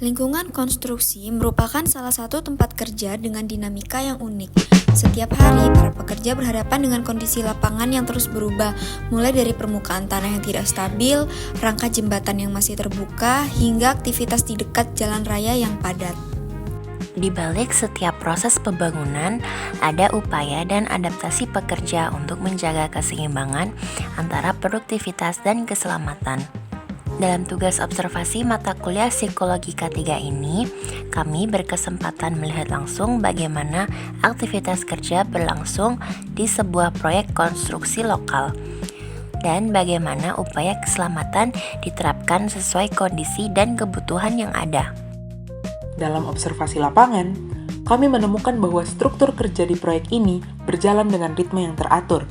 Lingkungan konstruksi merupakan salah satu tempat kerja dengan dinamika yang unik. Setiap hari, para pekerja berhadapan dengan kondisi lapangan yang terus berubah, mulai dari permukaan tanah yang tidak stabil, rangka jembatan yang masih terbuka, hingga aktivitas di dekat jalan raya yang padat. Di balik setiap proses pembangunan, ada upaya dan adaptasi pekerja untuk menjaga keseimbangan antara produktivitas dan keselamatan. Dalam tugas observasi mata kuliah Psikologi K3 ini, kami berkesempatan melihat langsung bagaimana aktivitas kerja berlangsung di sebuah proyek konstruksi lokal dan bagaimana upaya keselamatan diterapkan sesuai kondisi dan kebutuhan yang ada. Dalam observasi lapangan, kami menemukan bahwa struktur kerja di proyek ini berjalan dengan ritme yang teratur.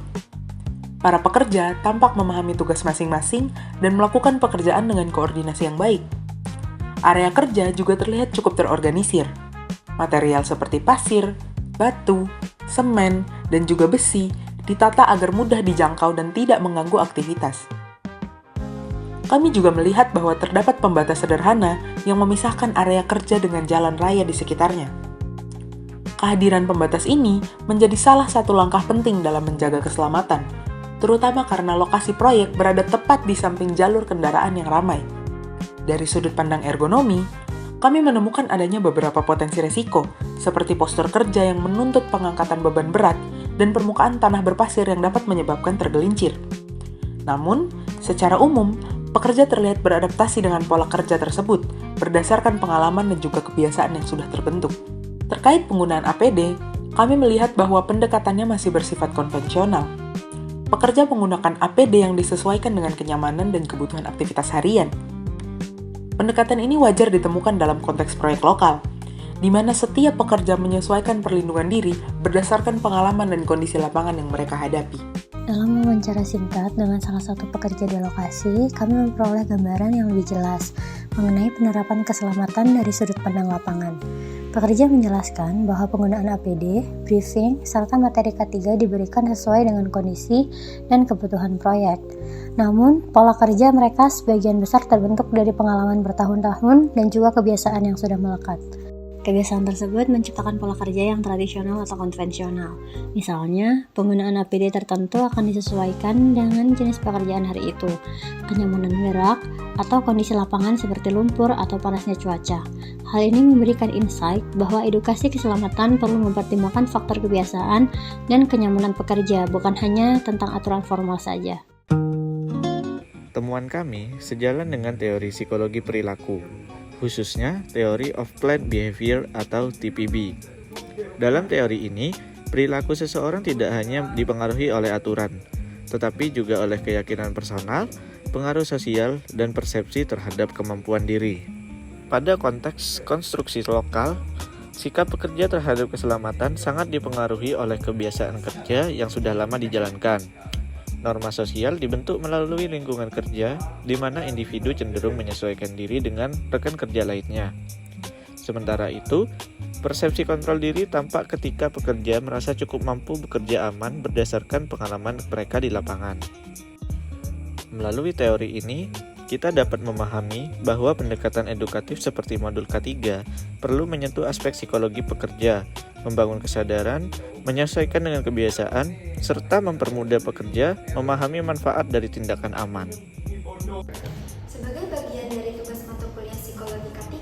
Para pekerja tampak memahami tugas masing-masing dan melakukan pekerjaan dengan koordinasi yang baik. Area kerja juga terlihat cukup terorganisir. Material seperti pasir, batu, semen, dan juga besi ditata agar mudah dijangkau dan tidak mengganggu aktivitas. Kami juga melihat bahwa terdapat pembatas sederhana yang memisahkan area kerja dengan jalan raya di sekitarnya. Kehadiran pembatas ini menjadi salah satu langkah penting dalam menjaga keselamatan, terutama karena lokasi proyek berada tepat di samping jalur kendaraan yang ramai. Dari sudut pandang ergonomi, kami menemukan adanya beberapa potensi resiko, seperti postur kerja yang menuntut pengangkatan beban berat dan permukaan tanah berpasir yang dapat menyebabkan tergelincir. Namun, secara umum, pekerja terlihat beradaptasi dengan pola kerja tersebut berdasarkan pengalaman dan juga kebiasaan yang sudah terbentuk. Terkait penggunaan APD, kami melihat bahwa pendekatannya masih bersifat konvensional. Pekerja menggunakan APD yang disesuaikan dengan kenyamanan dan kebutuhan aktivitas harian. Pendekatan ini wajar ditemukan dalam konteks proyek lokal, di mana setiap pekerja menyesuaikan perlindungan diri berdasarkan pengalaman dan kondisi lapangan yang mereka hadapi. Dalam wawancara singkat dengan salah satu pekerja di lokasi, kami memperoleh gambaran yang lebih jelas mengenai penerapan keselamatan dari sudut pandang lapangan. Pekerja menjelaskan bahwa penggunaan APD, briefing, serta materi K3 diberikan sesuai dengan kondisi dan kebutuhan proyek. Namun, pola kerja mereka sebagian besar terbentuk dari pengalaman bertahun-tahun dan juga kebiasaan yang sudah melekat. Kebiasaan tersebut menciptakan pola kerja yang tradisional atau konvensional. Misalnya, penggunaan APD tertentu akan disesuaikan dengan jenis pekerjaan hari itu, kenyamanan gerak, atau kondisi lapangan seperti lumpur atau panasnya cuaca. Hal ini memberikan insight bahwa edukasi keselamatan perlu mempertimbangkan faktor kebiasaan dan kenyamanan pekerja, bukan hanya tentang aturan formal saja. Temuan kami sejalan dengan teori psikologi perilaku, khususnya Theory of Planned Behavior atau TPB. Dalam teori ini, perilaku seseorang tidak hanya dipengaruhi oleh aturan, tetapi juga oleh keyakinan personal, pengaruh sosial, dan persepsi terhadap kemampuan diri. Pada konteks konstruksi lokal, sikap pekerja terhadap keselamatan sangat dipengaruhi oleh kebiasaan kerja yang sudah lama dijalankan. Norma sosial dibentuk melalui lingkungan kerja, di mana individu cenderung menyesuaikan diri dengan rekan kerja lainnya. Sementara itu, persepsi kontrol diri tampak ketika pekerja merasa cukup mampu bekerja aman berdasarkan pengalaman mereka di lapangan. Melalui teori ini, kita dapat memahami bahwa pendekatan edukatif seperti modul K3 perlu menyentuh aspek psikologi pekerja, membangun kesadaran, menyesuaikan dengan kebiasaan, serta mempermudah pekerja memahami manfaat dari tindakan aman. Sebagai bagian dari tugas mata kuliah Psikologi K3,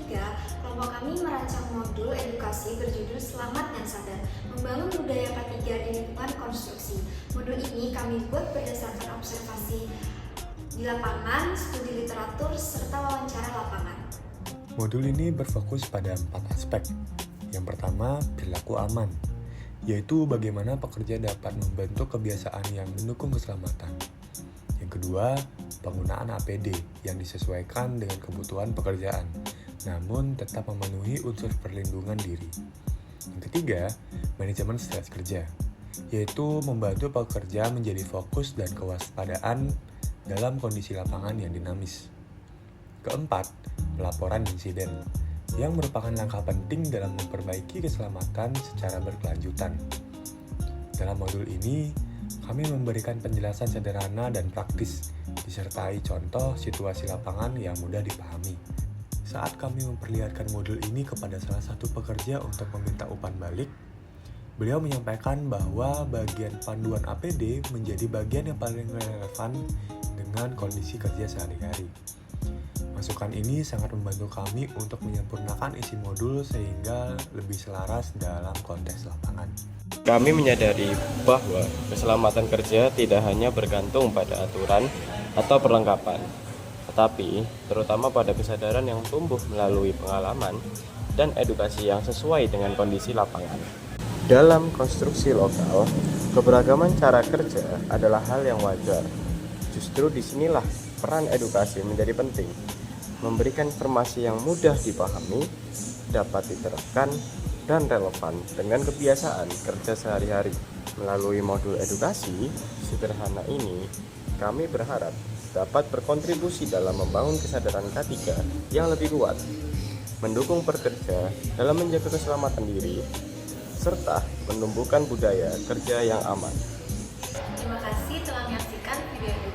kelompok kami merancang modul edukasi berjudul Selamat dan Sadar, membangun budaya K3 di lingkungan konstruksi. Modul ini kami buat berdasarkan observasi di lapangan, studi literatur, serta wawancara lapangan. Modul ini berfokus pada 4 aspek. Yang pertama, perilaku aman, yaitu bagaimana pekerja dapat membentuk kebiasaan yang mendukung keselamatan. Yang kedua, penggunaan APD yang disesuaikan dengan kebutuhan pekerjaan, namun tetap memenuhi unsur perlindungan diri. Yang ketiga, manajemen stres kerja, yaitu membantu pekerja menjadi fokus dan kewaspadaan dalam kondisi lapangan yang dinamis. Keempat, pelaporan insiden, yang merupakan langkah penting dalam memperbaiki keselamatan secara berkelanjutan. Dalam modul ini, kami memberikan penjelasan sederhana dan praktis, disertai contoh situasi lapangan yang mudah dipahami. saat kami memperlihatkan modul ini kepada salah satu pekerja untuk meminta umpan balik, beliau menyampaikan bahwa bagian panduan APD menjadi bagian yang paling relevan dengan kondisi kerja sehari-hari. Masukan ini sangat membantu kami untuk menyempurnakan isi modul sehingga lebih selaras dalam konteks lapangan. Kami menyadari bahwa keselamatan kerja tidak hanya bergantung pada aturan atau perlengkapan, tetapi terutama pada kesadaran yang tumbuh melalui pengalaman dan edukasi yang sesuai dengan kondisi lapangan. Dalam konstruksi lokal, keberagaman cara kerja adalah hal yang wajar. Justru disinilah peran edukasi menjadi penting, memberikan informasi yang mudah dipahami, dapat diterapkan, dan relevan dengan kebiasaan kerja sehari-hari. Melalui modul edukasi sederhana ini, kami berharap dapat berkontribusi dalam membangun kesadaran K3 yang lebih kuat, mendukung pekerja dalam menjaga keselamatan diri, serta menumbuhkan budaya kerja yang aman. Terima kasih telah menyaksikan video ini.